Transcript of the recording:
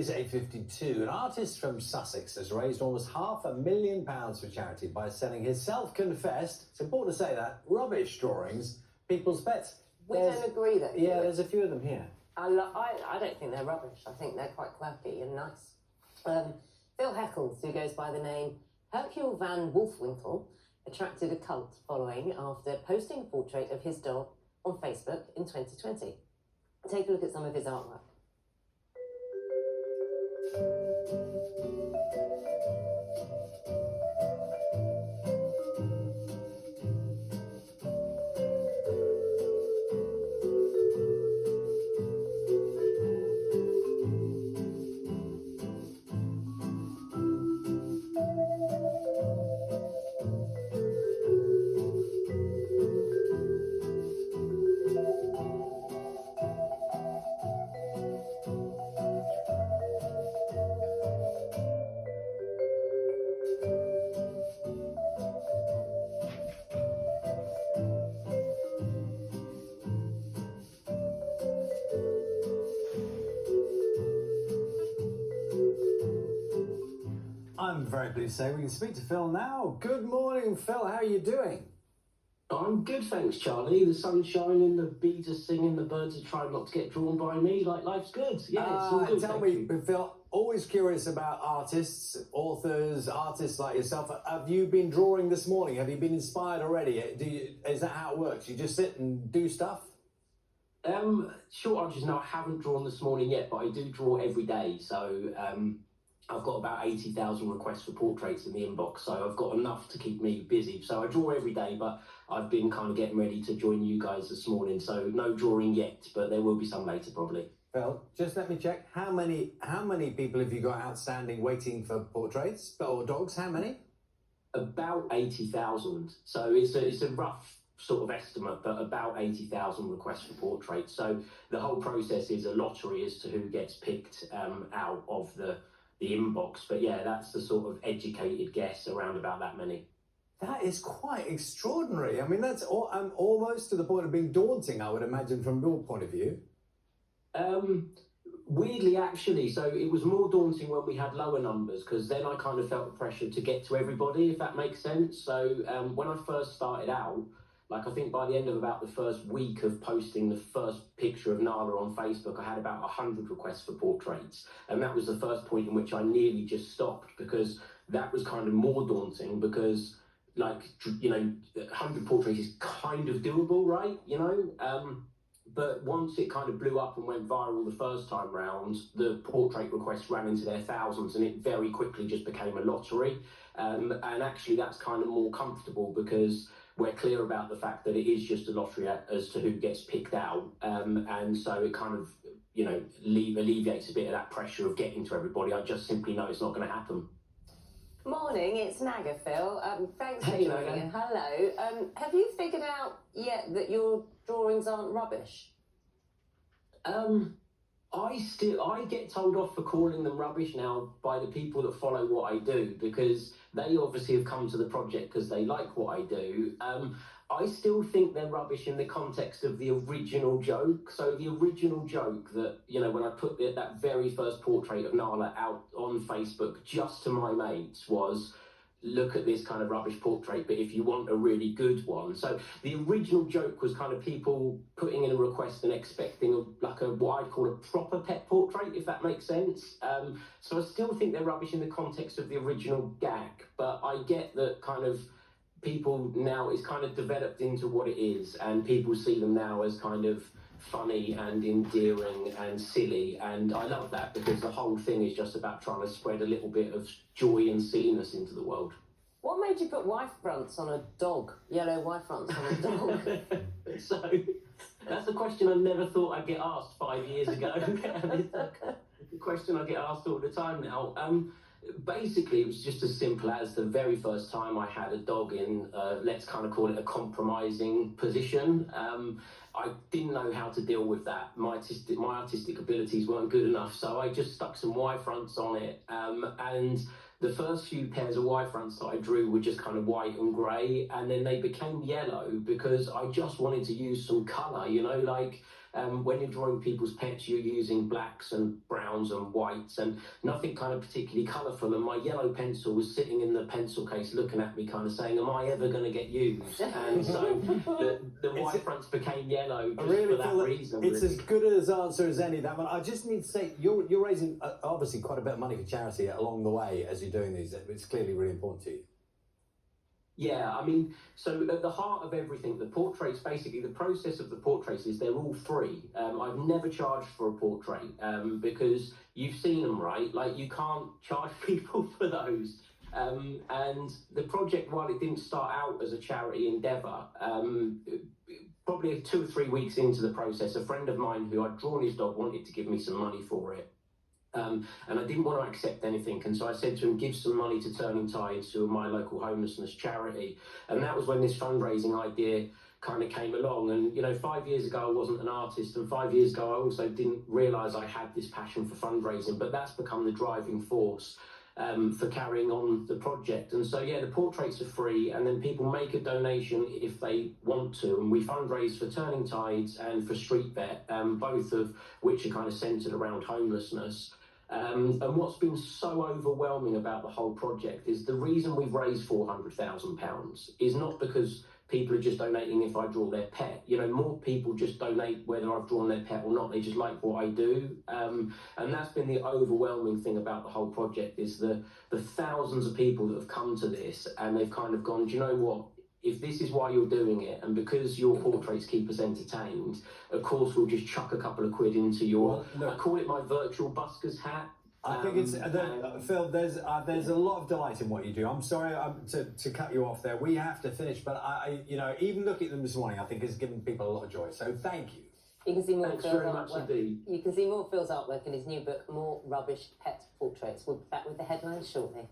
is 8:52. An artist from Sussex has raised almost £500,000 for charity by selling his self-confessed, it's important to say that, rubbish drawings, people's pets. We don't agree though. Yeah, there's a few of them here. I don't think they're rubbish. I think they're quite quirky and nice. Phil Heckles, who goes by the name Hercule van Wolfwinkle, attracted a cult following after posting a portrait of his dog on Facebook in 2020. Take a look at some of his artwork. I'm very pleased to say we can speak to Phil now. Good morning, Phil. How are you doing? I'm good, thanks, Charlie. The sun's shining, the bees are singing, the birds are trying not to get drawn by me. Like, life's good. Yeah, it's all good. Tell me, Phil, always curious about artists, authors, artists like yourself. Have you been drawing this morning? Have you been inspired already? Is that how it works? You just sit and do stuff? Short answer is no, I haven't drawn this morning yet, but I do draw every day. So I've got about 80,000 requests for portraits in the inbox, so I've got enough to keep me busy. So I draw every day, but I've been kind of getting ready to join you guys this morning. So no drawing yet, but there will be some later probably. Phil, just let me check. How many people have you got outstanding waiting for portraits or dogs? How many? About 80,000. So it's a rough sort of estimate, but about 80,000 requests for portraits. So the whole process is a lottery as to who gets picked out of the inbox. But yeah, that's the sort of educated guess, around about that many. That is quite extraordinary. I mean, that's almost to the point of being daunting, I would imagine, from your point of view. Weirdly, actually, so it was more daunting when we had lower numbers, because then I kind of felt the pressure to get to everybody, if that makes sense. So when I first started out, like I think by the end of about the first week of posting the first picture of Nala on Facebook, I had about 100 requests for portraits. And that was the first point in which I nearly just stopped, because that was kind of more daunting, because, like, you know, 100 portraits is kind of doable, right? You know? But once it kind of blew up and went viral the first time round, the portrait requests ran into their thousands, and it very quickly just became a lottery. And actually that's kind of more comfortable, because we're clear about the fact that it is just a lottery as to who gets picked out. And so it kind of, you know, alleviates a bit of that pressure of getting to everybody. I just simply know it's not going to happen. Morning, it's Naga, Phil. Thanks for Hey, joining Naga. in. Hello. Have you figured out yet that your drawings aren't rubbish? I get told off for calling them rubbish now by the people that follow what I do, because they obviously have come to the project because they like what I do. I still think they're rubbish in the context of the original joke. So the original joke that, you know, when I put that very first portrait of Nala out on Facebook just to my mates was, look at this kind of rubbish portrait, but if you want a really good one. So the original joke was kind of people putting in a request and expecting what I'd call a proper pet portrait, if that makes sense. So I still think they're rubbish in the context of the original gag, but I get that kind of people now, it's kind of developed into what it is, and people see them now as kind of funny and endearing and silly, and I love that, because the whole thing is just about trying to spread a little bit of joy and silliness into the world. What made you put wife fronts on a dog? Yellow wife fronts on a dog? So that's a question I never thought I'd get asked 5 years ago. It's a question I get asked all the time now. Basically, it was just as simple as the very first time I had a dog in, let's kind of call it a compromising position. I didn't know how to deal with that. My artistic abilities weren't good enough, so I just stuck some Y fronts on it. And the first few pairs of Y fronts that I drew were just kind of white and grey, and then they became yellow because I just wanted to use some colour, you know, like when you're drawing people's pets, you're using blacks and browns and whites and nothing kind of particularly colourful. And my yellow pencil was sitting in the pencil case looking at me kind of saying, am I ever going to get used? And so the white fronts became yellow just for that reason. It's as good an answer as any. That one. I just need to say, you're raising obviously quite a bit of money for charity along the way as you're doing these. It's clearly really important to you. Yeah, I mean, so at the heart of everything, the portraits, basically the process of the portraits is they're all free. I've never charged for a portrait because you've seen them, right? Like you can't charge people for those. And the project, while it didn't start out as a charity endeavour, probably 2 or 3 weeks into the process, a friend of mine who I'd drawn his dog wanted to give me some money for it. And I didn't want to accept anything. And so I said to him, give some money to Turning Tides, who are my local homelessness charity. And that was when this fundraising idea kind of came along. And, you know, 5 years ago, I wasn't an artist. And 5 years ago, I also didn't realise I had this passion for fundraising. But that's become the driving force for carrying on the project. And so, yeah, the portraits are free. And then people make a donation if they want to. And we fundraise for Turning Tides and for Street Vet, both of which are kind of centred around homelessness. And what's been so overwhelming about the whole project is the reason we've raised £400,000 is not because people are just donating if I draw their pet. You know, more people just donate whether I've drawn their pet or not. They just like what I do. And that's been the overwhelming thing about the whole project is the thousands of people that have come to this and they've kind of gone, do you know what? If this is why you're doing it, and because your portraits keep us entertained, of course we'll just chuck a couple of quid into your. Well, I call it my virtual busker's hat. I think it's Phil. There's a lot of delight in what you do. I'm sorry to cut you off there. We have to finish, but I you know, even looking at them this morning, I think it's given people a lot of joy. So thank you. You can see more Thanks Phil's very much artwork. indeed. You can see more Phil's artwork in his new book, More Rubbish Pet Portraits. We'll be back with the headlines shortly.